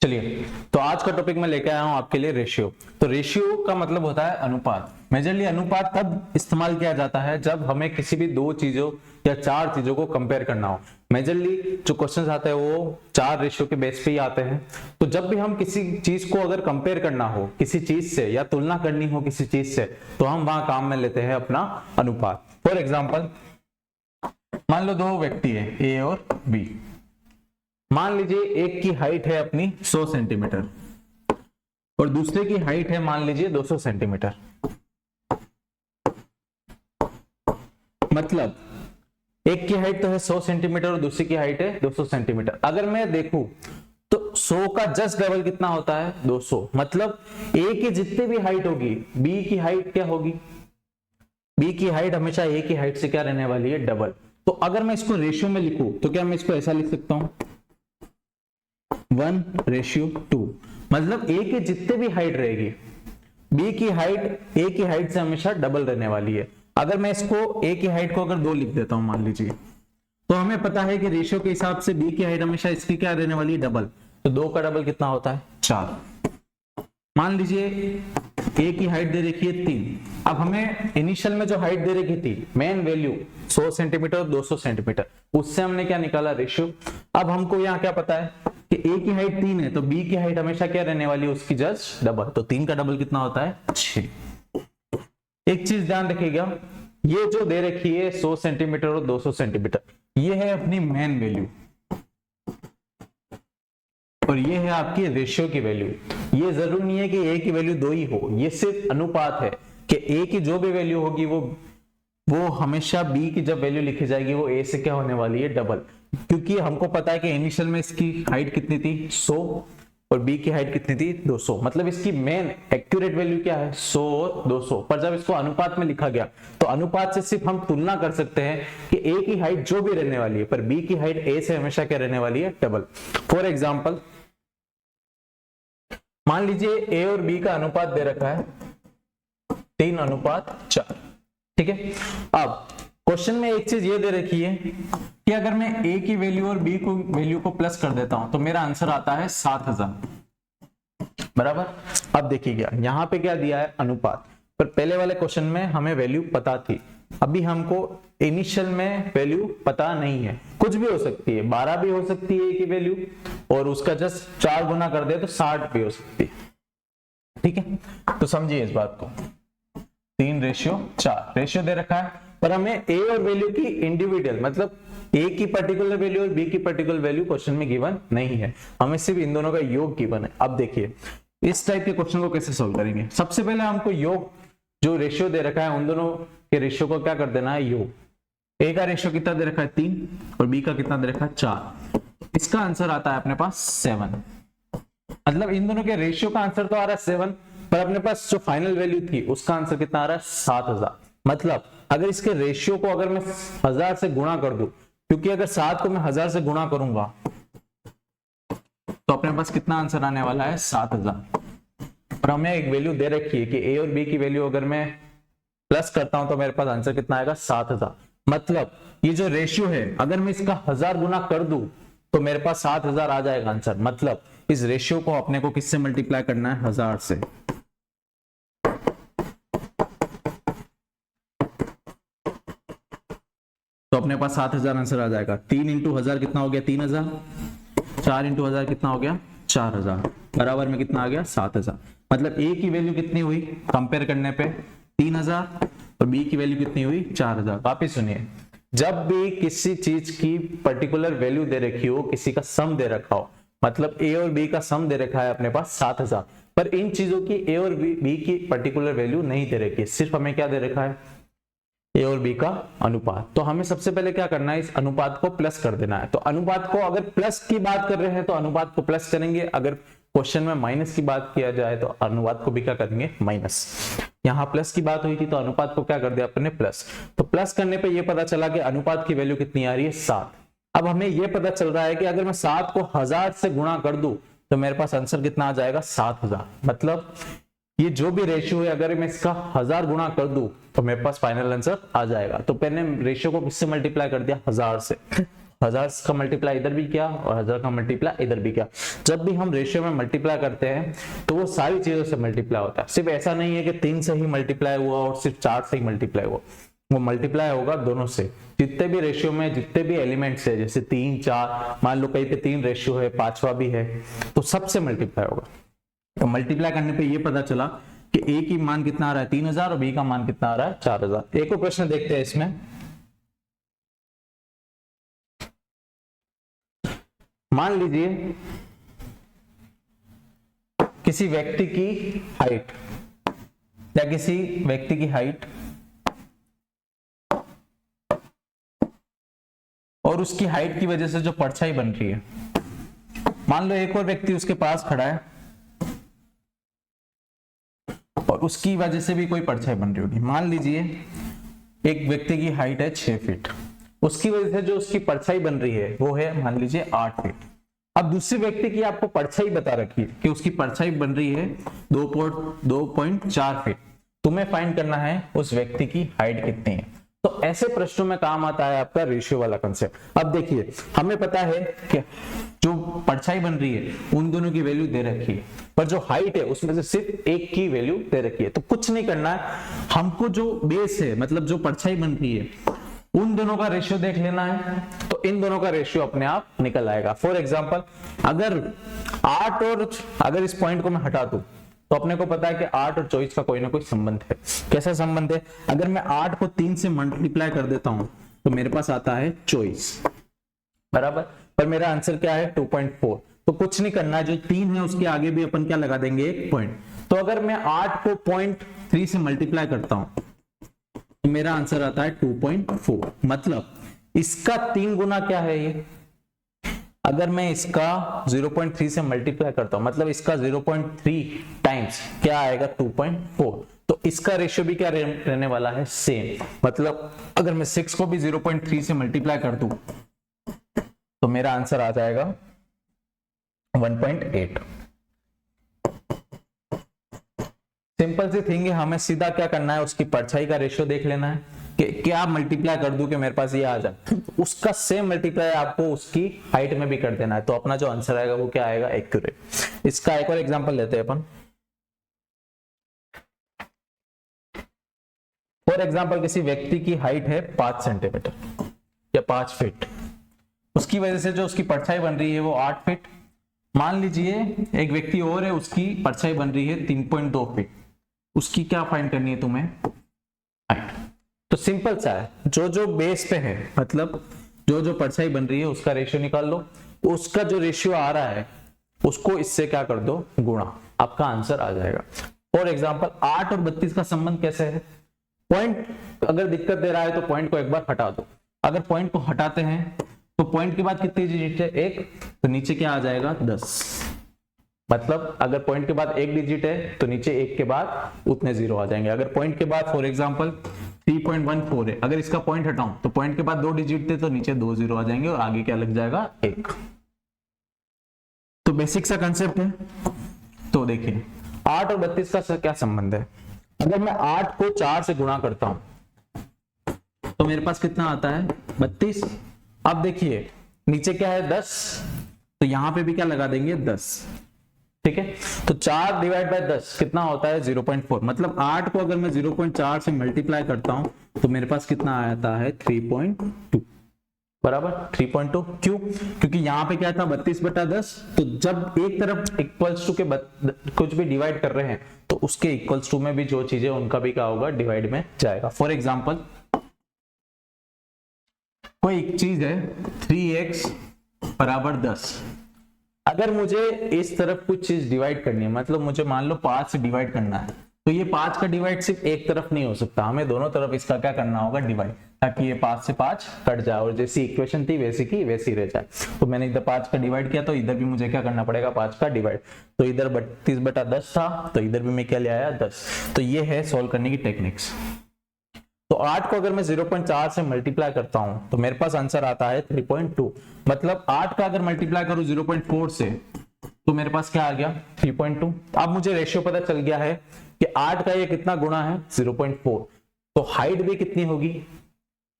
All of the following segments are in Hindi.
चलिए, तो आज का टॉपिक मैं लेके आया हूं आपके लिए रेशियो। तो रेशियो का मतलब होता है अनुपात। मेजरली अनुपात तब इस्तेमाल किया जाता है जब हमें किसी भी दो चीजों या चार चीजों को कंपेयर करना हो। मेजरली जो क्वेश्चंस आते हैं वो चार रेशियो के बेस पे ही आते हैं। तो जब भी हम किसी चीज को अगर कंपेयर करना हो किसी चीज से या तुलना करनी हो किसी चीज से, तो हम वहां काम में लेते हैं अपना अनुपात। फॉर एग्जाम्पल, मान लो दो व्यक्ति है ए और बी। मान लीजिए एक की हाइट है अपनी 100 सेंटीमीटर और दूसरे की हाइट है मान लीजिए 200 सेंटीमीटर। मतलब एक की हाइट तो है 100 सेंटीमीटर और दूसरी की हाइट है 200 सेंटीमीटर। अगर मैं देखूं तो 100 का जस्ट डबल कितना होता है 200। मतलब ए की जितनी भी हाइट होगी बी की हाइट क्या होगी, बी की हाइट हमेशा ए की हाइट से क्या रहने वाली है, डबल। तो अगर मैं इसको रेशियो में लिखूं तो क्या मैं इसको ऐसा लिख सकता हूं 1:2। मतलब ए की जितने भी हाइट रहेगी बी की हाइट ए की हाइट से हमेशा डबल रहने वाली है। अगर मैं इसको ए की हाइट को अगर 2 लिख देता हूं मान लीजिए, तो हमें पता है कि रेशियो के हिसाब से बी की हाइट हमेशा इसकी क्या रहने वाली है, डबल। तो 2 का डबल कितना होता है 4। मान लीजिए ए की हाइट दे रखी है 3। अब हमें इनिशियल में जो हाइट दे रखी थी मेन वैल्यू 100 सेंटीमीटर और 200 सेंटीमीटर, उससे हमने क्या निकाला रेशियो। अब हमको यहाँ क्या पता है कि ए की हाइट 3 है तो बी की हाइट हमेशा क्या रहने वाली है, उसकी जस्ट डबल। तो 3 का डबल कितना होता है 6। एक चीज ध्यान रखिएगा, ये जो दे रखी है 100 सेंटीमीटर और 200 सेंटीमीटर, ये है अपनी मेन वैल्यू और ये है आपकी रेशियो की वैल्यू। ये जरूरी नहीं है कि ए की वैल्यू 2 ही हो, ये सिर्फ अनुपात है कि ए की जो भी वैल्यू होगी वो हमेशा बी की जब वैल्यू लिखी जाएगी वो ए से क्या होने वाली है, डबल। क्योंकि हमको पता है कि इनिशियल में इसकी हाइट कितनी थी 100 और बी की हाइट कितनी थी 200। मतलब इसकी मेन एक्यूरेट वैल्यू क्या है 100 और 200। पर जब इसको अनुपात में लिखा गया तो अनुपात से सिर्फ हम तुलना कर सकते हैं कि ए की हाइट जो भी रहने वाली है पर बी की हाइट ए से हमेशा क्या रहने वाली है, डबल। फॉर एग्जाम्पल, मान लीजिए ए और बी का अनुपात दे रखा है 3:4। ठीक है। अब क्वेश्चन में एक चीज ये दे रखी है कि अगर मैं ए की वैल्यू और बी को वैल्यू को प्लस कर देता हूं तो मेरा आंसर आता है 7000 बराबर। अब देखिएगा यहाँ पे क्या दिया है अनुपात, पर पहले वाले क्वेश्चन में हमें वैल्यू पता थी, अभी हमको इनिशियल में वैल्यू पता नहीं है। कुछ भी हो सकती है, 12 भी हो सकती है ए की वैल्यू और उसका जस्ट 4 गुना कर दे तो 60 भी हो सकती है। ठीक है, तो समझिए इस बात को। 3:4 रेशियो दे रखा है, पर हमें ए और वैल्यू की इंडिविजुअल मतलब ए की पर्टिकुलर वैल्यू और बी की पर्टिकुलर वैल्यू क्वेश्चन में गिवन नहीं है, हमें सिर्फ इन दोनों का योग गिवन है। अब देखिए इस टाइप के क्वेश्चन को कैसे सोल्व करेंगे। सबसे पहले हमको योग जो रेशियो दे रखा है उन दोनों के रेशियो को क्या कर देना है, योग। ए का रेशियो कितना दे रखा है 3 और बी का कितना दे रखा है 4। इसका आंसर आता है अपने पास 7। मतलब इन दोनों के रेशियो का आंसर तो आ रहा है 7, पर अपने पास जो फाइनल वैल्यू थी उसका आंसर कितना आ रहा है 7000। मतलब अगर इसके रेशियो को अगर मैं 1000 से गुणा कर दूं, क्योंकि अगर 7 को मैं 1000 से गुणा करूंगा तो अपने पास कितना आंसर आने वाला है 7000। और हमें एक वैल्यू दे रखी है कि ए और बी की वैल्यू अगर मैं प्लस करता हूं तो मेरे पास आंसर कितना आएगा 7000। मतलब ये जो रेशियो है अगर मैं इसका 1000 गुना कर दूं तो मेरे पास 7000 आ जाएगा आंसर। मतलब इस रेशियो को अपने को किससे मल्टीप्लाई करना है, 1000 से। तो अपने पास 7000 आंसर आ जाएगा। 3 × 1000 कितना हो गया 3000, 4 × 1000 कितना हो गया 4000, बराबर में कितना आ गया 7000। मतलब ए की वैल्यू कितनी हुई कंपेयर करने पे 3000 और बी की वैल्यू कितनी हुई 4000। वापिस सुनिए, जब भी किसी चीज की पर्टिकुलर वैल्यू दे रखी हो, किसी का सम दे रखा हो, मतलब ए और बी का सम दे रखा है अपने पास 7000, पर इन चीजों की ए और बी की पर्टिकुलर वैल्यू नहीं दे रखी है, सिर्फ हमें क्या दे रखा है ए और बी का अनुपात। तो हमें सबसे पहले क्या करना है, इस अनुपात को प्लस कर देना है। तो अनुपात को अगर प्लस की बात कर रहे हैं तो अनुपात को प्लस करेंगे, अगर क्वेश्चन में माइनस की बात किया जाए तो अनुपात को भी क्या करेंगे माइनस। यहाँ प्लस की बात हुई थी तो अनुपात को क्या कर दिया अपने प्लस। तो प्लस करने पे ये पता चला कि अनुपात की वैल्यू कितनी आ रही है 7। अब हमें ये पता चल रहा है कि अगर मैं 7 को 1000 से गुणा कर दूं तो मेरे पास आंसर कितना आ जाएगा 7000। मतलब ये जो भी रेशियो है अगर मैं इसका 1000 गुणा कर दूं तो मेरे पास फाइनल आंसर आ जाएगा। तो मैंने रेशियो को किससे मल्टीप्लाई कर दिया 1000 से। 1000 का मल्टीप्लाई इधर भी किया और 1000 का मल्टीप्लाई इधर भी किया। जब भी हम रेशियो में मल्टीप्लाई करते हैं तो वो सारी चीजों से मल्टीप्लाई होता है। सिर्फ ऐसा नहीं है कि 3 से ही मल्टीप्लाई हुआ और सिर्फ 4 से ही मल्टीप्लाई हुआ, वो मल्टीप्लाई होगा दोनों से। जितने भी रेशियो में जितने भी एलिमेंट्स है, जैसे 3 4, मान लो कहीं पे 3 रेशियो है, 5वां भी है, तो सबसे मल्टीप्लाई होगा। तो मल्टीप्लाई करने पे ये पता चला कि ए की मान कितना आ रहा है 3000 और बी का मान कितना आ रहा है 4000। एक और प्रश्न देखते हैं इसमें। मान लीजिए किसी व्यक्ति की हाइट या किसी व्यक्ति की हाइट और उसकी हाइट की वजह से जो परछाई बन रही है, मान लो एक और व्यक्ति उसके पास खड़ा है और उसकी वजह से भी कोई परछाई बन रही होगी। मान लीजिए एक व्यक्ति की हाइट है 6 फीट, उसकी वजह से जो उसकी परछाई बन रही है वो है मान लीजिए 8 फीट। अब दूसरे व्यक्ति की आपको परछाई बता रखी है कि उसकी परछाई बन रही है 2.4 फीट। तुम्हें फाइंड करना है उस व्यक्ति की हाइट कितनी है। तो ऐसे प्रश्नों में काम आता है आपका रेशियो वाला कंसेप्ट। अब देखिए हमें पता है कि जो परछाई बन रही है उन दोनों की वैल्यू दे रखी है, पर जो हाइट है उसमें से सिर्फ एक की वैल्यू दे रखी है। तो कुछ नहीं करना है, हमको जो बेस है मतलब जो परछाई बन रही है उन दोनों का रेशियो देख लेना है, तो इन दोनों का रेशियो अपने आप निकल आएगा। फॉर एग्जांपल अगर 8 और अगर इस पॉइंट को मैं हटा दूं तो अपने को पता है कि 8 और 24 का कोई ना कोई संबंध है। कैसा संबंध है? अगर मैं 8 को 3 से मल्टीप्लाई कर देता हूं तो मेरे पास आता है 24 बराबर, पर मेरा आंसर क्या है 2.4। तो कुछ नहीं करना है, जो 3 है उसके आगे भी अपन क्या लगा देंगे एक पॉइंट। तो अगर मैं 8 को 0.3 से मल्टीप्लाई करता हूं तो मेरा आंसर आता है 2.4। मतलब इसका 3 गुना क्या है ये, अगर मैं इसका 0.3 से मल्टीप्लाई करता हूं मतलब इसका 0.3 टाइम्स क्या आएगा 2.4। तो इसका रेशियो भी क्या रहने वाला है सेम। मतलब अगर मैं 6 को भी 0.3 से मल्टीप्लाई कर दूं तो मेरा आंसर आ जाएगा 1.8। सिंपल सी थिंग है, हमें सीधा क्या करना है उसकी परछाई का रेशियो देख लेना है कि क्या मल्टीप्लाई कर दूं कि मेरे पास ये आ जाए, उसका सेम मल्टीप्लाई आपको उसकी हाइट में भी कर देना है। तो अपना जो आंसर आएगा वो क्या आएगा एक्यूरेट। इसका एक और एग्जांपल लेते हैं अपन। फॉर एग्जांपल किसी व्यक्ति की हाइट है 5 सेंटीमीटर या 5 फीट, उसकी वजह से जो उसकी परछाई बन रही है वो 8 फीट। मान लीजिए एक व्यक्ति और है उसकी परछाई बन रही है 3.2 फीट, उसकी क्या फाइंड करनी है तुम्हें हाइट। तो सिंपल सा है, जो जो बेस पे है मतलब जो जो परछाई बन रही है उसका रेशियो निकाल लो, उसका जो रेशियो आ रहा है उसको इससे क्या कर दो गुणा, आपका आंसर आ जाएगा। फॉर एग्जांपल 8 और 32 का संबंध कैसे है, पॉइंट अगर दिक्कत दे रहा है तो पॉइंट को एक बार हटा दो। अगर पॉइंट को हटाते हैं तो पॉइंट के बाद कितनी डिजिट है 1, तो नीचे क्या आ जाएगा 10। मतलब अगर पॉइंट के बाद 1 डिजिट है तो नीचे 1 के बाद उतने 0 आ जाएंगे। अगर पॉइंट के बाद फॉर एग्जांपल 3.14 है, अगर इसका पॉइंट हटाऊं तो पॉइंट के बाद 2 डिजिट थे तो नीचे 2 0 आ जाएंगे और आगे क्या लग जाएगा 1। तो बेसिक सा कंसेप्ट है। तो देखिए 8 और 32 का क्या संबंध है, अगर मैं 8 को 4 से गुणा करता हूं तो मेरे पास कितना आता है 32। अब देखिए नीचे क्या है 10, तो यहां पे भी क्या लगा देंगे 10, ठीक है। तो 4 डिवाइड बाय 10 कितना होता है 0.4। मतलब 8 को अगर मैं 0.4 से मल्टीप्लाई करता हूं तो मेरे पास कितना आता है 3.2 बराबर 3.2। क्यों? क्योंकि यहां पे क्या था 32/10, तो जब एक तरफ इक्वल्स टू के कुछ भी डिवाइड कर रहे हैं तो उसके इक्वल्स टू में भी जो चीजें उनका भी क्या होगा डिवाइड में जाएगा। फॉर एग्जांपल कोई एक चीज है 3x बराबर 10, अगर मुझे इस तरफ कुछ चीज डिवाइड करनी है मतलब मुझे मान लो 5 से डिवाइड करना है, तो ये 5 का डिवाइड सिर्फ एक तरफ नहीं हो सकता, हमें दोनों तरफ इसका क्या करना होगा डिवाइड, ताकि ये 5 से 5 कट जाए और जैसी इक्वेशन थी वैसी की वैसी रह जाए। तो मैंने इधर 5 का डिवाइड किया तो इधर भी मुझे क्या करना पड़ेगा 5 का डिवाइड। तो इधर 32/10 था तो इधर भी मैं क्या ले आया 10। तो ये है सोल्व करने की टेक्निक्स। तो 8 को अगर मैं 0.4 से मल्टीप्लाई करता हूं तो मेरे पास आंसर आता है 3.2। मतलब 8 का अगर मल्टीप्लाई करूं 0.4 से तो मेरे पास क्या आ गया 3.2। अब मुझे रेशियो पता चल गया है कि 8 का ये कितना गुणा है 0.4, तो हाइट भी कितनी होगी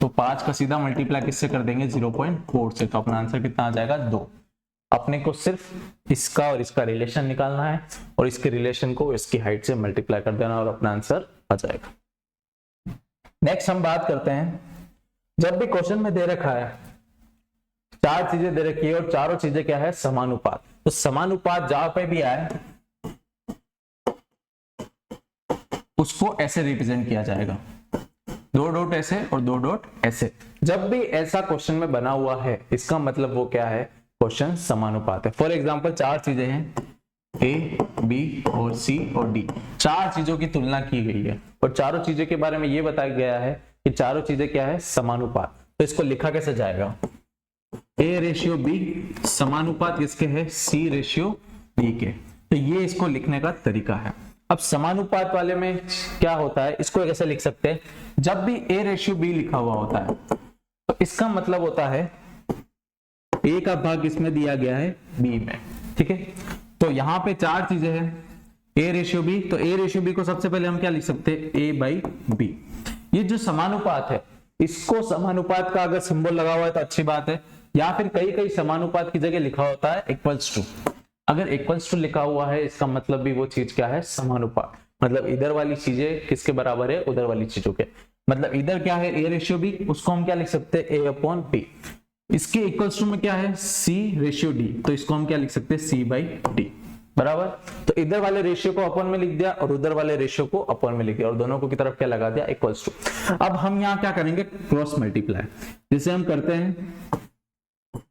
तो 5 का सीधा मल्टीप्लाई किससे कर देंगे 0.4 से, तो अपना आंसर कितना आ जाएगा 2। अपने को सिर्फ इसका और इसका रिलेशन निकालना है और इसके रिलेशन को इसकी हाइट से मल्टीप्लाई कर देना और अपना आंसर आ जाएगा। नेक्स्ट हम बात करते हैं, जब भी क्वेश्चन में दे रखा है 4 चीजें दे रखी है और चारों चीजें क्या है समानुपात, तो समानुपात जहां पे भी आए उसको ऐसे रिप्रेजेंट किया जाएगा, 2 डॉट ऐसे और 2 डॉट ऐसे। जब भी ऐसा क्वेश्चन में बना हुआ है इसका मतलब वो क्या है, क्वेश्चन समानुपात है। फॉर एग्जांपल 4 चीजें हैं ए, बी और सी और डी, 4 चीजों की तुलना की गई है और चारों चीजों के बारे में ये बताया गया है कि चारों चीजें क्या है समानुपात। तो इसको लिखा कैसे जाएगा, ए रेशियो बी समानुपात किसके है सी रेशियो डी के। तो ये इसको लिखने का तरीका है। अब समानुपात वाले में क्या होता है, इसको कैसे लिख सकते हैं, जब भी ए रेशियो बी लिखा हुआ होता है तो इसका मतलब होता है ए का भाग इसमें दिया गया है बी में, ठीक है। तो यहाँ पे 4 चीजें हैं ए रेशियो बी, तो ए रेशियो बी को सबसे पहले हम क्या लिख सकते हैं ए बाई बी। ये जो समानुपात है इसको समानुपात का अगर सिंबल लगा हुआ है तो अच्छी बात है, या फिर कई समानुपात की जगह लिखा होता है इक्वल्स टू। अगर इक्वल्स टू लिखा हुआ है इसका मतलब भी वो चीज क्या है समानुपात, मतलब इधर वाली चीजें किसके बराबर है उधर वाली चीजों के, मतलब इधर क्या है ए रेशियो बी, उसको हम क्या लिख सकते हैं ए अपॉन बी। इसके इक्वल्स टू में क्या है सी रेशियो डी, तो इसको हम क्या लिख सकते हैं सी बाई डी बराबर। तो इधर वाले रेशियो को अपॉन में लिख दिया और उधर वाले रेशियो को अपॉन में लिख दिया और दोनों को की तरफ क्या लगा दिया इक्वल्स टू। अब हम यहाँ क्या करेंगे क्रॉस मल्टीप्लाई, जिसे हम करते हैं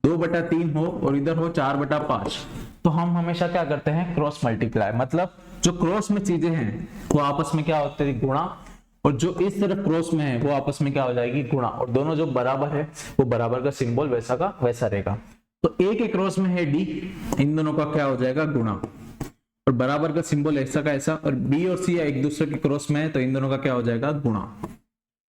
2/3 हो और इधर हो 4/5, तो हम हमेशा क्या करते हैं क्रॉस मल्टीप्लाई, मतलब जो क्रॉस में चीजें हैं वो आपस में क्या होते हैं गुणा, और जो इस तरफ क्रॉस में है वो आपस में क्या हो जाएगी गुणा, और दोनों जो बराबर है वो बराबर का सिंबल वैसा का वैसा रहेगा। तो ए के क्रॉस में है डी, इन दोनों का क्या हो जाएगा गुणा, और बराबर का सिंबल ऐसा का ऐसा, और बी और सी एक दूसरे के क्रॉस में है तो इन दोनों का क्या हो जाएगा गुणा।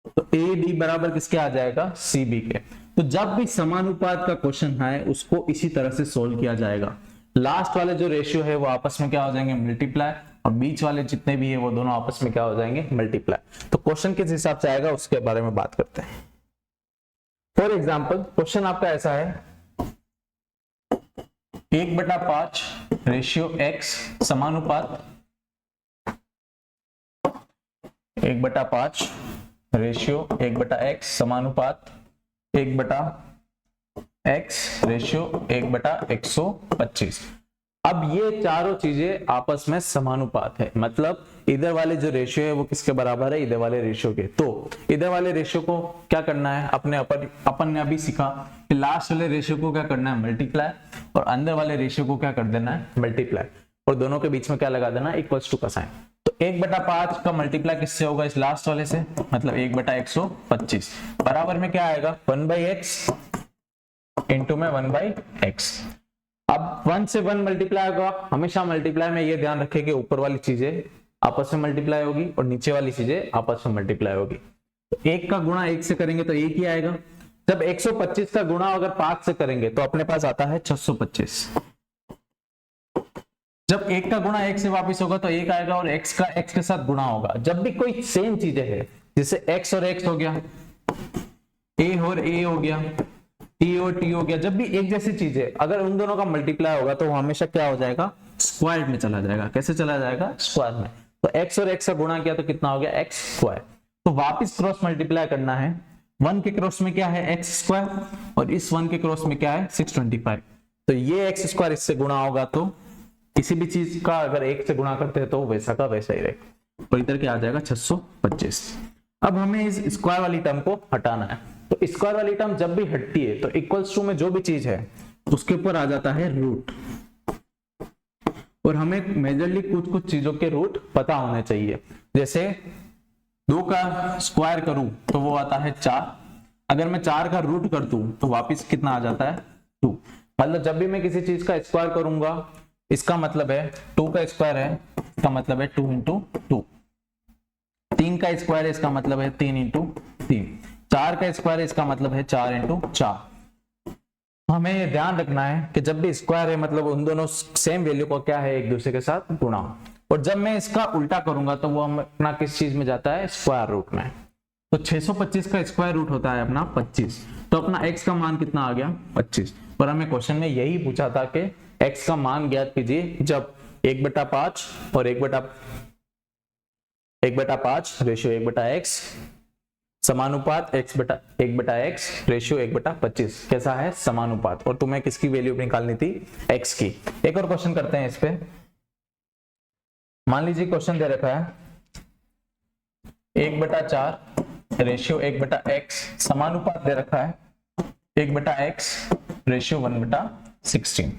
तो ए डी बराबर किसके आ जाएगा सी बी के। तो जब भी समानुपात का क्वेश्चन है उसको इसी तरह से सोल्व किया जाएगा। लास्ट वाले जो रेशियो है वो आपस में क्या हो जाएंगे मल्टीप्लाई, और बीच वाले जितने भी है वो दोनों आपस में क्या हो जाएंगे मल्टीप्लाई। तो क्वेश्चन किस हिसाब से आएगा उसके बारे में बात करते हैं। फॉर एग्जाम्पल क्वेश्चन आपका ऐसा है 1/5 ratio x समानुपात 1/5 ratio 1/x समानुपात 1/x ratio 1/125। अब ये चारों चीजें आपस में समानुपात है, मतलब इधर वाले जो रेशियो है वो किसके बराबर है इधर वाले रेशियो के। तो इधर वाले रेशियो को क्या करना है अपन ने अभी सीखा कि लास्ट वाले रेशियो को क्या करना है मल्टीप्लाई, और अंदर वाले रेशियो को क्या कर देना है मल्टीप्लाई, और दोनों के बीच में क्या लगा देना इक्वल्स टू का साइन। तो 1/5 का मल्टीप्लाई किससे होगा इस लास्ट वाले से, मतलब 1/125 बराबर में क्या आएगा 1/x इंटू में 1/x। अब 1 से 1 मल्टीप्लाई होगा, हमेशा मल्टीप्लाई में ये ध्यान रखें कि ऊपर वाली चीजें आपस में मल्टीप्लाई होगी और नीचे वाली चीजें आपस में मल्टीप्लाई होगी। तो 1 का गुणा 1 से करेंगे तो 1 ही आएगा। जब 125 का गुणा अगर 5 से करेंगे तो अपने पास आता है 625। जब 1 का गुणा 1 से वापस होगा तो 1 आएगा और x का x के साथ गुणा होगा। जब भी कोई सेम चीजें है जैसे x और x हो गया, a और a हो गया, t और t हो गया, जब भी एक जैसी चीजें अगर उन दोनों का मल्टीप्लाई होगा तो वो हमेशा क्या हो जाएगा स्क्वायर में चला जाएगा। कैसे चला जाएगा स्क्वायर में। तो x और x का गुणा किया तो कितना हो गया x स्क्वायर। तो वापस क्रॉस मल्टीप्लाई करना है, 1 के क्रॉस में क्या है x स्क्वायर और इस 1 के क्रॉस में क्या है 625। तो ये x स्क्वायर इससे गुणा होगा तो किसी भी चीज का अगर 1 से गुणा करते हैं तो वैसा का वैसा ही रहेगा, तो इधर क्या आ जाएगा 625। अब हमें इस स्क्वायर वाली टर्म को हटाना है, तो स्क्वायर वाली टर्म जब भी हटती है तो इक्वल्स टू में जो भी चीज है उसके ऊपर आ जाता है रूट, और हमें मेजरली कुछ चीजों के रूट पता होने चाहिए। जैसे 2 का स्क्वायर करूं तो वो आता है 4, अगर मैं 4 का रूट कर दूं तो वापस कितना आ जाता है 2। मतलब जब भी मैं किसी चीज का स्क्वायर करूंगा इसका मतलब है 2 का स्क्वायर है, इसका मतलब है 2 इंटू 2। 3 का स्क्वायर है इसका मतलब है 3 इंटू 3। 4 का स्क्वायर है इसका मतलब है 4 इंटू 4। हमें ये ध्यान रखना है कि जब भी स्क्वायर है मतलब उन दोनों सेम वैल्यू को क्या है एक दूसरे के साथ गुणा, और जब मैं इसका उल्टा करूंगा तो वो अपना किस चीज में जाता है स्क्वायर रूट में। तो 625 का स्क्वायर रूट होता है अपना 25, तो अपना x का मान कितना आ गया 25। पर हमें क्वेश्चन में यही पूछा था कि x का मान ज्ञात कीजिए जब 1/5 और 1/5 रेशियो 1/x समानुपात 1/x रेशियो 1/25 कैसा है समानुपात, और तुम्हें किसकी वैल्यू निकालनी थी x की। एक और क्वेश्चन करते हैं इस पे। मान लीजिए क्वेश्चन दे रखा है 1/4 रेशियो 1/x समानुपात दे रखा है 1/x रेशियो 1/16।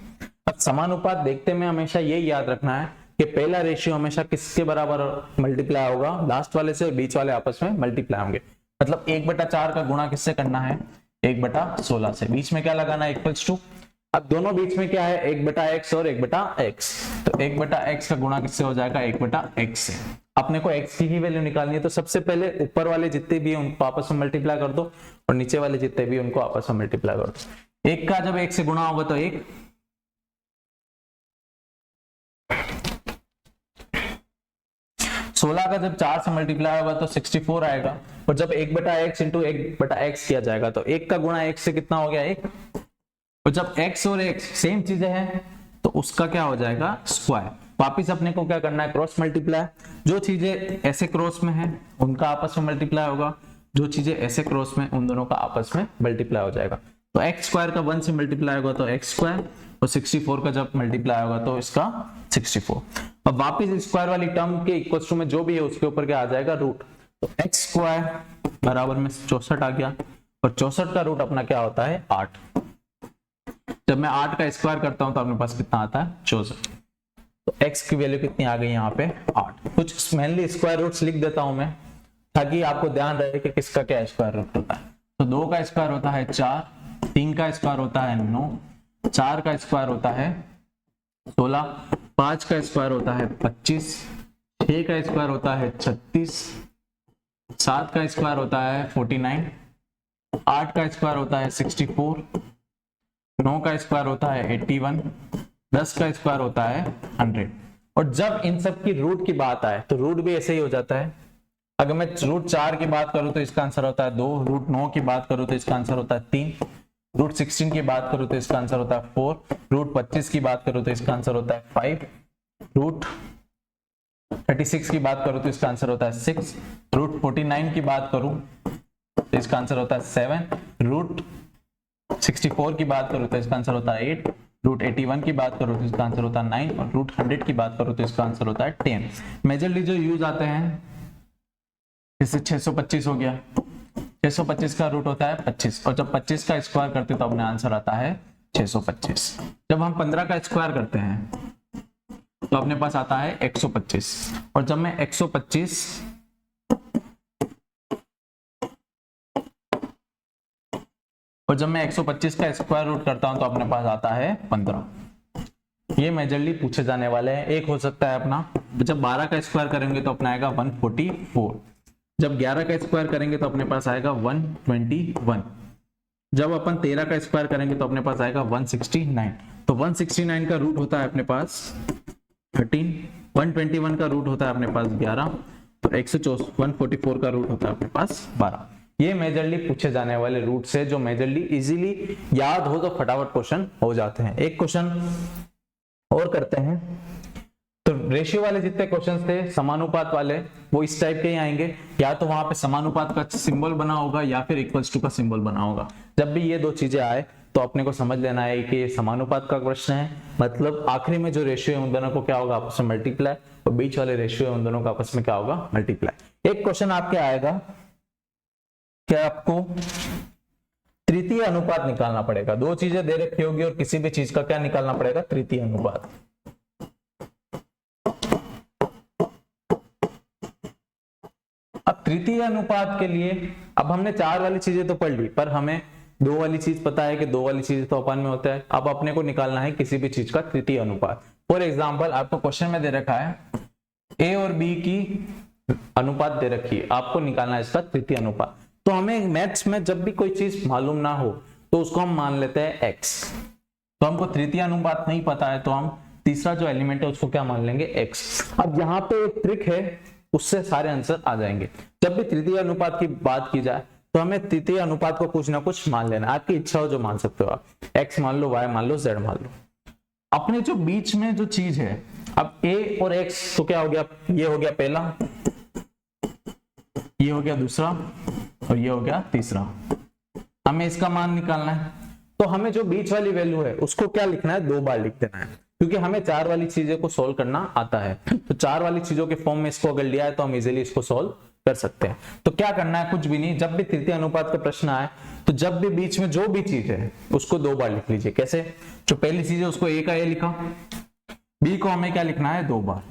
अब समानुपात देखते में हमेशा ये याद रखना है कि पहला रेशियो हमेशा किसके बराबर मल्टीप्लाई होगा, लास्ट वाले से बीच वाले आपस में मल्टीप्लाई होंगे। मतलब 1/4 का गुणा किससे करना है 1/16 से, बीच में क्या लगाना है इक्वल्स टू। अब दोनों बीच में क्या है 1/x और 1/x, तो 1/x का गुणा किससे हो जाएगा 1/x से। अपने को x की ही वैल्यू निकालनी है, तो सबसे पहले ऊपर वाले जितने भी हैं उनको आपस में मल्टीप्लाई कर दो और नीचे वाले जितने भी उनको आपस में मल्टीप्लाई कर दो। 1 का जब 1 से गुणा होगा तो 1, 16 का जब 4 से मल्टीप्लाई होगा तो 64 आएगा, और जब 1/x इंटू 1/x किया जाएगा तो 1 का गुणा 1 से कितना हो गया 1, और जब x और x सेम चीजें हैं तो उसका क्या हो जाएगा स्क्वायर। वापिस अपने को क्या करना है क्रॉस मल्टीप्लाई, जो चीजें ऐसे क्रॉस में हैं उनका आपस में मल्टीप्लाई होगा, जो चीजें ऐसे क्रॉस में उन दोनों का आपस में मल्टीप्लाई हो जाएगा। तो x स्क्वायर का 1 से मल्टीप्लाई होगा तो x स्क्वायर, और 64 का जब मल्टीप्लाई होगा तो इसका 64। अब वापिस स्क्वायर वाली टर्म के इक्वल टू में जो भी है उसके ऊपर क्या आ जाएगा रूट, तो x स्क्वायर बराबर में 64 आ गया, और 64 का रूट अपना क्या होता है 8। जब मैं 8 का स्क्वायर करता हूं तो अपने पास कितना आता है 64, तो x की वैल्यू कितनी आ गई यहाँ पे 8। कुछ मेनली स्क्वायर रूट्स लिख देता हूं मैं ताकि आपको ध्यान रहे कि किसका क्या स्क्वायर रूट होता है। तो 2 का स्क्वायर होता है 4, 3 का स्क्वायर होता है 9, 4 का स्क्वायर होता है 16, 5 का स्क्वायर होता है 25, 6 का स्क्वायर होता है 36, 7 का स्क्वायर होता है 49, 8 का स्क्वायर होता है 64, 9 का स्क्वायर होता है 81, 10 का स्क्वायर होता है 100। और जब इन सब की रूट की बात आए तो रूट भी ऐसे ही हो जाता है। अगर मैं रूट 4 की बात करूं तो इसका आंसर होता है 2, रूट 9 की बात करूं तो इसका आंसर होता है 3, रूट 16 की बात करूं तो इसका आंसर होता है 4, रूट 25 की बात करूं तो इसका आंसर होता है 5, रूट 36 की बात करूं तो इसका आंसर होता है 6, रूट 49 की बात करूं तो इसका आंसर होता है 7, रूट 64 की बात करूं तो इसका आंसर होता है 8, रूट 81 की बात करूं तो इसका आंसर होता है 9, और रूट 100 की बात करूं तो इसका आंसर होता है 10। मेजरली जो यूज आते हैं जैसे 625 हो गया, 625 का रूट होता है 25, और जब 25 का स्क्वायर करते तो अपने आंसर आता है 625। जब हम 15 का स्क्वायर करते हैं तो अपने पास आता है 125, और जब मैं 125 और जब मैं 125 का स्क्वायर रूट करता हूं तो अपने पास आता है 15। ये मेजरली पूछे जाने वाले हैं। एक हो सकता है अपना जब 12 का स्क्वायर करेंगे तो अपना आएगा 144, जब 11 का स्क्वायर करेंगे तो अपने पास आएगा 121, जब अपन 13 का स्क्वायर करेंगे तो अपने पास आएगा 169। तो 169 का रूट होता है अपने पास 13, 121 का रूट होता है अपने पास 11, तो 144 का रूट होता है अपने पास 12। ये मेजरली पूछे जाने वाले रूट से जो मेजरली इजीली याद हो तो फटाफट क्वेश्चन हो जाते हैं। एक क्वेश्चन और करते हैं। तो रेशियो वाले जितने क्वेश्चंस थे समानुपात वाले वो इस टाइप के ही आएंगे, या तो वहां पे समानुपात का सिंबल बना होगा या फिर इक्वल्स टू का सिंबल बना होगा। जब भी ये दो चीजें आए तो अपने को समझ लेना है कि ये समानुपात का प्रश्न है, मतलब आखिरी में जो रेशियो है उन दोनों को क्या होगा आपस में मल्टीप्लाई, और बीच वाले रेशियो है उन दोनों का आपस में क्या होगा मल्टीप्लाई। एक क्वेश्चन आपके आएगा कि आपको तृतीय अनुपात निकालना पड़ेगा। दो चीजें दे रखी होगी और किसी भी चीज का क्या निकालना पड़ेगा तृतीय अनुपात। अब तृतीय अनुपात के लिए अब हमने 4 वाली चीजें तो पढ़ ली, पर हमें 2 वाली चीज पता है कि 2 वाली चीज तो अपन में होता है। अब अपने को निकालना है किसी भी चीज का तृतीय अनुपात। फॉर एग्जाम्पल आपको क्वेश्चन में दे रखा है ए और बी की अनुपात दे रखी है, आपको निकालना है इसका तृतीय अनुपात। तो हमें मैथ्स में जब भी कोई चीज मालूम ना हो तो उसको हम मान लेते हैं x। तो हमको तृतीय अनुपात नहीं पता है तो हम तीसरा जो एलिमेंट है उसको क्या मान लेंगे x। अब यहाँ पे एक ट्रिक है उससे सारे आंसर आ जाएंगे। जब भी तृतीय अनुपात की बात की जाए तो हमें तृतीय अनुपात को कुछ ना कुछ मान लेना, आपकी इच्छा हो जो मान सकते हो आप, x मान लो, y मान लो, z मान लो। अपने जो बीच में जो चीज है, अब a और x तो क्या हो गया, ये हो गया पहला, ये हो गया दूसरा और ये हो गया तीसरा। हमें इसका मान निकालना है, तो हमें जो बीच वाली वैल्यू है उसको क्या लिखना है, 2 बार लिख देना है, क्योंकि हमें 4 वाली चीजें को सोल्व करना आता है। तो 4 वाली चीजों के फॉर्म में इसको अगर लिया है तो हम इजीली इसको सोल्व कर सकते हैं। तो क्या करना है, कुछ भी नहीं, जब भी तृतीय अनुपात का प्रश्न आए तो जब भी बीच में जो भी चीज है उसको 2 बार लिख लीजिए। कैसे, जो पहली चीज है उसको a का a लिखा, b को हमें क्या लिखना है 2 बार,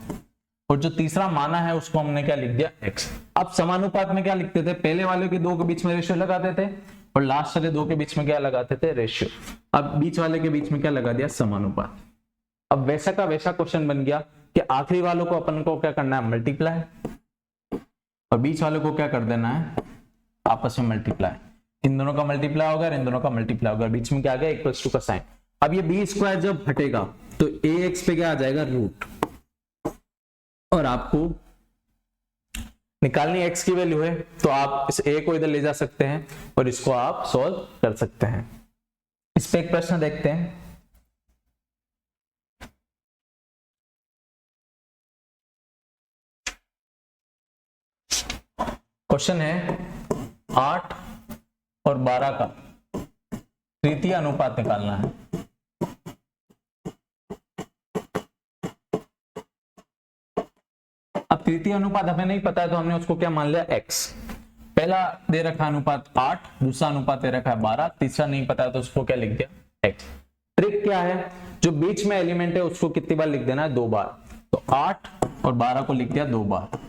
और जो तीसरा माना है उसको हमने क्या लिख दिया x। अब समानुपात में क्या लिखते थे, पहले वाले के 2 के बीच में रेशियो लगाते थे और लास्ट वाले 2 के बीच में क्या लगाते थे, रेशियो। अब बीच वाले के बीच में क्या लगा दिया, समानुपात। अब वैसा का वैसा क्वेश्चन बन गया कि आखिरी वालों को अपन को क्या करना है, मल्टीप्लाई, और बीच वालों को क्या कर देना है, आपस में मल्टीप्लाई। इन दोनों का मल्टीप्लाई होगा, इन दोनों का मल्टीप्लाई होगा, बीच में क्या आ गया, इक्वल्स टू का साइन। अब ये बी स्क्वायर जब हटेगा तो ax पे क्या आ जाएगा, रूट, और आपको निकालनी x की वैल्यू है तो आप इस a को इधर ले जा सकते हैं और इसको आप सॉल्व कर सकते हैं। इस पे एक प्रश्न देखते हैं। क्वेश्चन है 8 और 12 का तृतीय अनुपात निकालना है। अब तृतीय अनुपात हमें नहीं पता है तो हमने उसको क्या मान लिया, x। पहला दे रखा अनुपात 8, दूसरा अनुपात दे रखा है 12, तीसरा नहीं पता है तो उसको क्या लिख दिया, x। ट्रिक क्या है, जो बीच में एलिमेंट है उसको कितनी बार लिख देना है, 2 बार। तो 8 और 12 को लिख दिया 2 बार।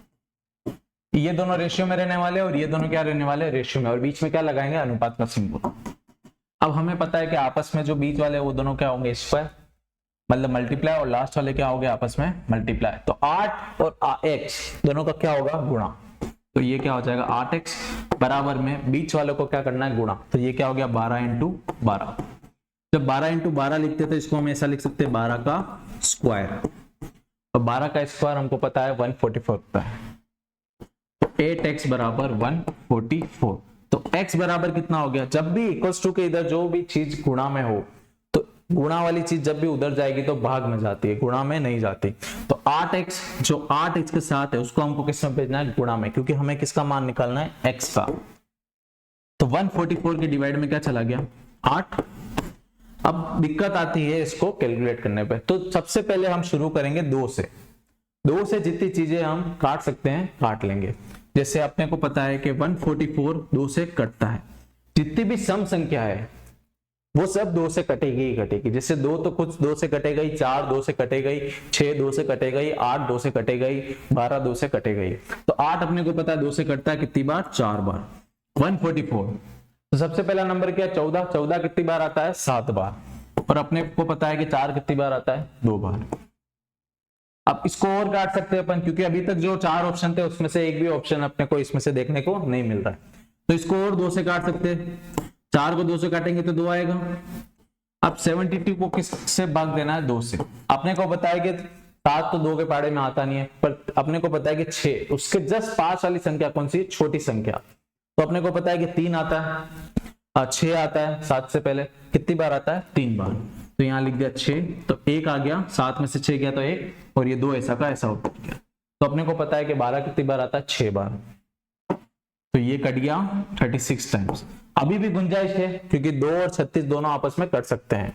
ये दोनों रेशियो में रहने वाले और ये दोनों क्या रहने वाले, रेशियो में, और बीच में क्या लगाएंगे, अनुपात का सिंबल। अब हमें पता है कि आपस में जो बीच वाले वो दोनों क्या होंगे, स्क्वायर, मतलब मल्टीप्लाई, और लास्ट वाले क्या हो गए, आपस में मल्टीप्लाई। तो 8 और x दोनों का क्या होगा, गुणा। तो ये क्या हो जाएगा, 8x बराबर में बीच वालों को क्या करना है, गुणा। तो ये क्या हो गया, 12 इंटू 12। जब 12 इंटू 12 लिखते तो इसको हम ऐसा लिख सकते हैं, 12 का स्क्वायर। तो 12 का स्क्वायर हमको पता है 144 होता है। 8x बराबर 144। तो x बराबर कितना हो गया, जब भी इक्वल्स टू के इधर जो भी चीज गुणा में हो तो गुणा वाली चीज जब भी उधर जाएगी तो भाग में जाती है, गुणा में नहीं जाती। तो 8x जो 8x के साथ है उसको हमको किस में भेजना है, गुणा में, क्योंकि हमें किसका मान निकालना है, x का। तो 144 के डिवाइड में क्या चला गया, 8। अब दिक्कत आती है इसको कैलकुलेट करने पे, तो सबसे पहले हम शुरू करेंगे 2 से। 2 से जितनी चीजें हम काट सकते हैं काट लेंगे। जैसे अपने को पता है कि 144 2 से कटता है, जितनी भी सम संख्या है वो सब 2 से कटेगी ही कटेगी। जैसे 2 तो कुछ 2 से कटे गई, 4 2 से कटे गई, 6 2 से कटे गई, 8 2 से कटे गई, 12 2 से कटे गई। तो 8 अपने को पता है 2 से कटता है कितनी बार, 4 बार। 144 तो सबसे पहला नंबर क्या, 14। 14 कितनी बार आता है, 7 बार। और अपने को पता है कि 4 कितनी बार आता है, 2 बार। अब इसको और काट सकते हैं अपन, क्योंकि अभी तक जो 4 ऑप्शन थे उसमें से एक भी ऑप्शन अपने को इसमें से देखने को नहीं मिल रहा है, तो इसको और 2 से काट सकते हैं। 4 को 2 से काटेंगे तो 2 आएगा। अब 72 को किस से भाग देना है, 2 से। अपने को पता है कि 7 तो 2 के पाड़े में आता नहीं है, पर अपने को पता है कि 6 उसके जस्ट 5 वाली संख्या कौन सी, छोटी संख्या। तो अपने को पता है कि 3 आता है, 6 आता है 7 से पहले, कितनी बार आता है, 3 बार। तो यहाँ लिख दिया 6, तो 1 आ गया, 7 में से 6 गया तो 1, और ये 2 ऐसा का ऐसा उतर गया। तो अपने को पता है कि 12 कितनी बार आता है, 6 बार। तो ये कट गया 36 टाइम्स। अभी भी गुंजाइश है क्योंकि 2 और 36 दोनों आपस में कट सकते हैं।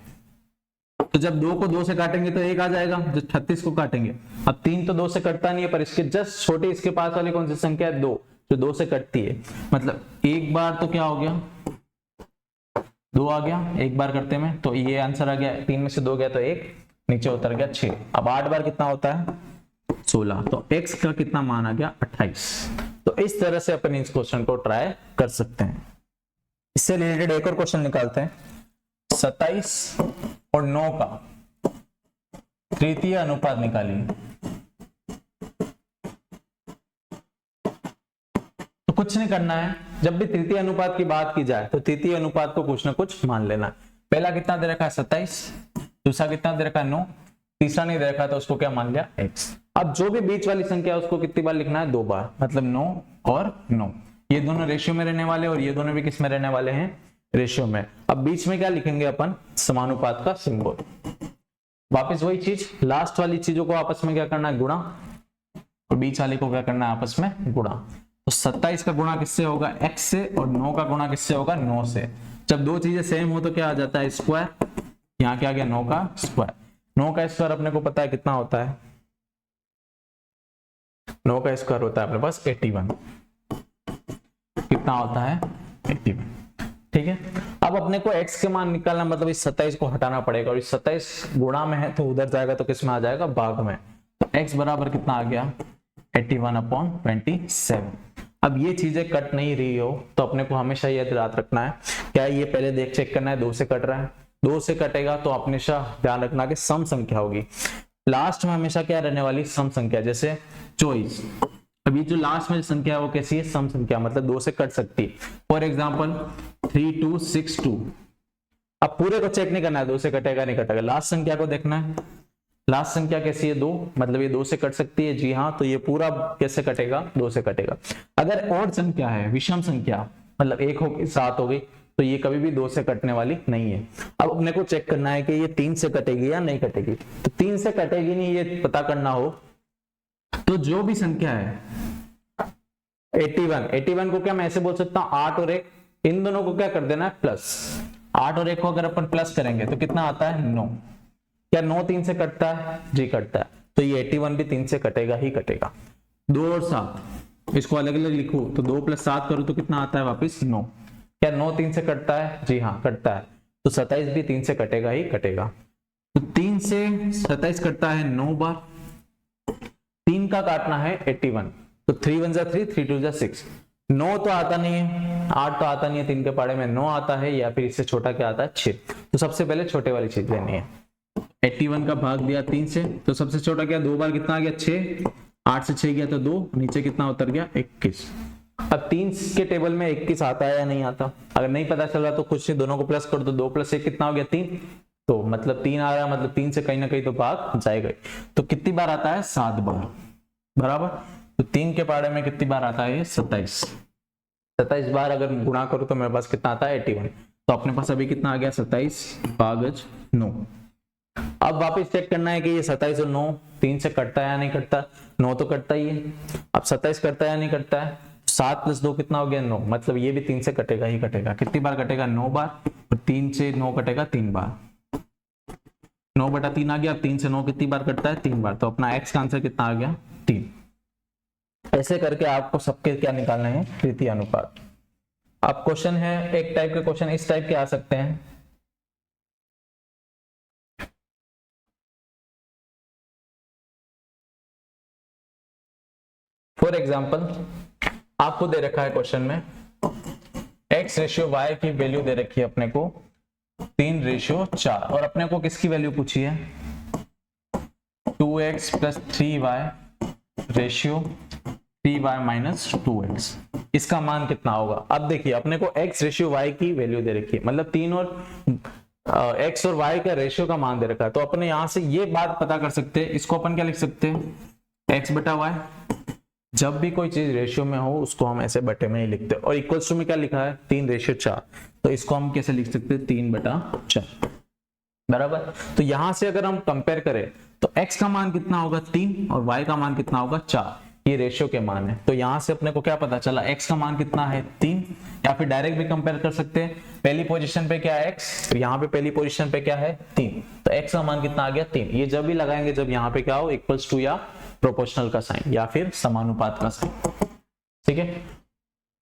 तो जब 2 को 2 से काटेंगे तो 1 आ जाएगा, जब 36 को काटेंगे। अब 3 तो 2 से कटता नहीं है, पर इसके जस्ट छोटी इसके पास वाली कौन सी संख्या है, 2, जो 2 से कटती है। मतलब एक बार तो क्या हो गया, 2 आ गया एक बार करते में, तो ये आंसर आ गया। 3 में से 2 गया तो 1, नीचे उतर गया 6। अब 8 बार कितना होता है, 16। तो x का कितना मान आ गया, 28। तो इस तरह से अपन इस क्वेश्चन को ट्राई कर सकते हैं। इससे रिलेटेड एक और क्वेश्चन निकालते हैं। 27 और 9 का तृतीय अनुपात निकालिए। तो कुछ नहीं करना है, जब भी तृतीय अनुपात की बात की जाए तो तृतीय अनुपात को कुछ ना कुछ मान लेना। पहला कितना दे रखा है, 27, दूसरा कितना दे रखा है, 9, तीसरा नहीं दे रखा तो उसको क्या मान लिया, x। अब जो भी बीच वाली संख्या है उसको कितनी बार लिखना है, 2 बार, मतलब 9 और 9। ये दोनों रेशियो में रहने वाले और ये दोनों भी किस में रहने वाले हैं, रेशियो में। अब बीच में क्या लिखेंगे अपन, समानुपात का सिंबल। वापस वही चीज, लास्ट वाली चीजों को आपस में क्या करना है, गुणा, और बीच वाले को क्या करना है, आपस में गुणा। तो 27 का गुणा किससे होगा, x से, और 9 का गुणा किससे होगा, 9 से। जब दो चीजें सेम हो तो क्या आ जाता है, स्क्वायर। यहाँ क्या आ गया, 9 का स्क्वायर। 9 का स्क्वायर अपने को पता है कितना होता है, 9 का स्क्वायर होता है अपने पास 81। कितना होता है, 81। ठीक है, अब अपने को x के मान निकालना, मतलब इस 27 को हटाना पड़ेगा, और इस 27 गुणा में है तो उधर जाएगा तो किस में आ जाएगा, भाग में। तो x बराबर कितना आ गया, 81/27। अब ये चीजें कट नहीं रही हो तो अपने को हमेशा ये याद रखना है, क्या ये पहले देख चेक करना है 2 से कट रहा है, 2 से कटेगा तो हमेशा ध्यान रखना कि सम संख्या होगी। लास्ट में हमेशा क्या रहने वाली, सम संख्या। जैसे 24, अब ये जो लास्ट में संख्या है वो कैसी है, सम संख्या, मतलब 2 से कट सकती है। For example 3262। अब पूरे को चेक नहीं करना है 2 से कटेगा नहीं कटेगा, लास्ट संख्या को देखना है। लास्ट संख्या कैसी है, 2, मतलब ये 2 से कट सकती है, जी हाँ। तो ये पूरा कैसे कटेगा, 2 से कटेगा। अगर ऑड संख्या है, विषम संख्या, मतलब 1 हो 7 हो गई, तो ये कभी भी 2 से कटने वाली नहीं है। अब अपने को चेक करना है कि ये 3 से कटेगी या नहीं कटेगी। तो 3 से कटेगी नहीं, ये पता करना हो तो जो भी संख्या है 81 को क्या मैं ऐसे बोल सकता हूं, 8 और 1, इन दोनों को क्या कर देना है, प्लस। 8 और 1 को अगर अपन प्लस करेंगे तो कितना आता है, 9। क्या 9 3 से कटता है, जी कटता है। तो ये 81 भी 3 से कटेगा ही कटेगा। 2 और 7, इसको अलग अलग लिखो तो 2 + 7 करो तो कितना आता है, वापिस 9। क्या 9 3 से कटता है, जी हाँ कटता है। तो 27 भी 3 से कटेगा ही कटेगा। तो 3 से 27 कटता है 9 बार, 3 का काटना है 81, तो 3 1 3, 3 2 6। 9 तो आता नहीं है, 8 तो आता नहीं है, 3 के पाड़े में 9 आता है, या फिर इससे छोटा क्या आता है, 6। तो सबसे पहले छोटे वाली चीज लेनी है। 81 का भाग दिया 3 से, तो सबसे छोटा क्या, 2 बार कितना आ गया, 6। 8 से 6 गया तो 2, नीचे कितना उतर गया, 21। अब 3 के टेबल में 21 आता है या नहीं आता, अगर नहीं पता चल रहा तो कुछ नहीं, दोनों को प्लस कर दो। 2 + 1 कितना हो गया, 3। तो मतलब 3 आ रहा है, मतलब 3 से कहीं ना कहीं तो भाग जाएगा। तो कितनी बार आता है, 7 बार, बराबर। तो 3 के पाड़े में कितनी बार आता है, 27। 27 बार अगर गुणा करो तो मेरे पास कितना आता है, 81। तो अपने पास अभी कितना आ गया, 27/9। अब वापस चेक करना है कि ये 27 और 9 3 से कटता है या नहीं कटता। 9 तो कटता ही है। अब 27 कटता है या नहीं कटता है, 7 + 2 कितना हो गया, 9। मतलब ये भी 3 से कटेगा ही कटेगा। कितनी बार कटेगा, 9 बार। और 3 से 9 कटेगा 3 बार, 9/3 आ गया। 3 से 9 कितनी बार कटता है, 3 बार। तो अपना x का आंसर कितना आ गया, 3। ऐसे करके आपको सबके क्या निकालना है, तृतीय अनुपात। अब क्वेश्चन है, एक टाइप के क्वेश्चन इस टाइप के आ सकते हैं। फॉर एग्जाम्पल आपको दे रखा है क्वेश्चन में x/y की वैल्यू दे रखी है अपने को 3/4, और अपने को किसकी वैल्यू पूछी है, 2x + 3y ratio 3y - 2x। इसका मान कितना होगा। अब देखिए अपने को x/y की वैल्यू दे रखी है, मतलब 3 और x और y का रेशियो का मान दे रखा है। तो अपने यहां से ये बात पता कर सकते हैं, इसको अपन क्या लिख सकते हैं, x/y। जब भी कोई चीज रेशियो में हो उसको हम ऐसे बटे में ही लिखते हैं। और इक्वल्स टू में क्या लिखा है, 3/4। तो इसको हम कैसे लिख सकते हैं, 3/4, बराबर। तो यहां से अगर हम कंपेयर करें तो x का मान कितना होगा, 3, और y का मान कितना होगा, 4। ये रेशियो के मान है। तो यहां से अपने को क्या पता चला, x का मान कितना है, 3। या फिर डायरेक्ट भी कंपेयर कर सकते हैं, पहली पोजीशन पे क्या है x, तो यहाँ पे पहली पोजीशन पे क्या है, 3। तो x का मान कितना आ गया, 3। ये जब भी लगाएंगे जब यहाँ पे क्या हो, इक्वल्स टू या प्रोपोर्शनल का साइन या फिर समानुपात का साइन, ठीक है।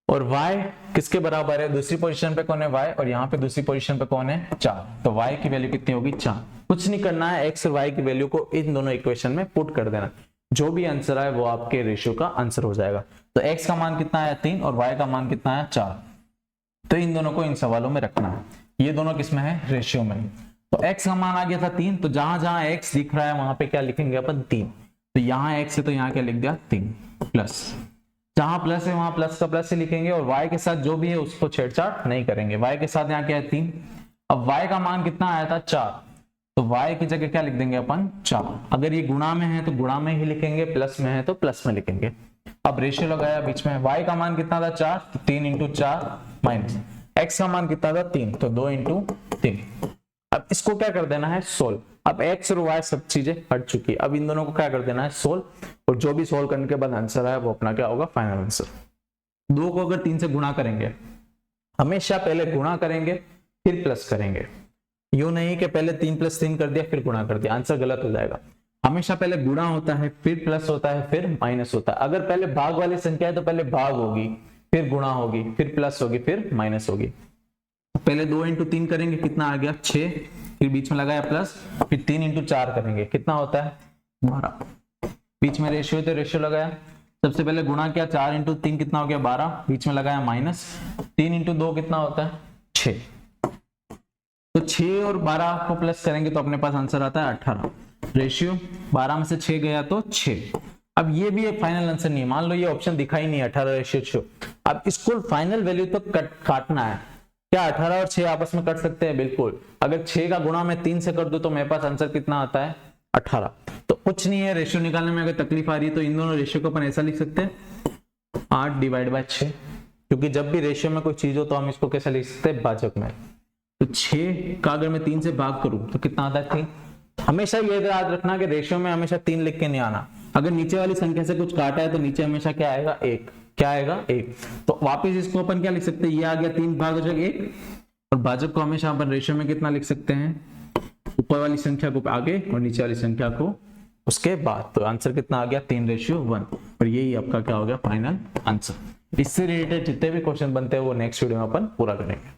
और y किसके बराबर है, दूसरी पोजीशन पे कौन है, y, और यहाँ पे दूसरी पोजीशन पे कौन है, 4। तो y की वैल्यू कितनी होगी, 4। कुछ नहीं करना है, x और y की वैल्यू को इन दोनों इक्वेशन में पुट कर देना। जो भी आंसर आए वो आपके रेशियो का आंसर हो जाएगा। तो x का मान कितना है, 3, और y का मान कितना है, 4। तो इन दोनों को इन सवालों में रखना है। ये दोनों किसमें है, रेशियो में। तो x का मान आ गया था 3, तो जहां जहां x दिख रहा है वहां पे क्या लिखेंगे अपन, 3। तो यहाँ x है तो यहाँ क्या लिख दिया, 3 प्लस। जहां प्लस है वहां प्लस का प्लस से लिखेंगे, और y के साथ जो भी है उसको छेड़छाड़ नहीं करेंगे। y के साथ यहाँ क्या है, 3। अब y का मान कितना आया था, 4। तो y की जगह क्या लिख देंगे अपन 4। अगर ये गुणा में है तो गुणा में ही लिखेंगे, प्लस में है तो प्लस में लिखेंगे। अब रेशियो लगाया बीच में, y का मान कितना था 4, तो 3 इंटू 4 माइनस x का मान कितना था 3, तो 2 इंटू 3। अब इसको क्या कर देना है सोल्व। अब x और y सब चीजें हट चुकी है, अब इन दोनों को क्या कर देना है सोल्व, और जो भी सोल्व करने के बाद आंसर आया वो अपना क्या होगा फाइनल आंसर। 2 को अगर 3 से गुणा करेंगे, हमेशा पहले गुणा करेंगे फिर प्लस करेंगे, यूं नहीं कि पहले 3 + 3 कर दिया फिर गुणा कर दिया, आंसर गलत हो जाएगा। हमेशा पहले गुणा होता है फिर प्लस होता है फिर माइनस होता है। अगर पहले भाग वाली संख्या है तो पहले भाग होगी फिर गुणा होगी फिर प्लस होगी फिर माइनस होगी। पहले 2 इंटू 3 करेंगे, कितना आ गया 6, फिर बीच में लगाया प्लस, फिर 3 इंटू 4 करेंगे, कितना होता है 12। बीच में रेशियो तो रेशियो लगाया, सबसे पहले गुणा किया 4 इंटू 3 कितना हो गया 12, बीच में लगाया माइनस, 3 इंटू 2 कितना होता है 6। तो 6 और 12 को प्लस करेंगे तो अपने पास आंसर आता है 18। रेशियो 12 में से 6 गया तो 6। अब ये भी एक फाइनल आंसर नहीं है, मान लो ये ऑप्शन दिखा ही नहीं 18:6। अब इसको फाइनल वैल्यू तो काटना है। क्या 18 और 6 आपस में कट सकते हैं? बिल्कुल। अगर 6 का गुणा मैं 3 से कर दूं तो मेरे पास आंसर कितना आता है 18। तो कुछ नहीं है, रेशियो निकालने में अगर तकलीफ आ रही है तो इन दोनों रेशियो को अपन ऐसा लिख सकते हैं 8/6, क्योंकि जब भी रेशियो में कोई चीज हो तो हम इसको कैसे लिख सकते हैं भाजक में। तो 6 का अगर मैं 3 से भाग करूं तो कितना आता है 3। हमेशा ये याद रखना कि रेशियो में हमेशा 3 लिख के नहीं आना। अगर नीचे वाली संख्या से कुछ काटा है तो नीचे हमेशा क्या आएगा 1। क्या आएगा 1। तो वापस इसको अपन क्या लिख सकते हैं, ये आ गया 3/1, और भाजक को हमेशा अपन रेशियो में कितना लिख सकते हैं, ऊपर वाली संख्या को आगे और नीचे वाली संख्या को उसके बाद। तो आंसर कितना आ गया 3:1, और यही आपका क्या हो गया फाइनल आंसर। इससे रिलेटेड जितने भी क्वेश्चन बनते हैं वो नेक्स्ट वीडियो में अपन पूरा करेंगे।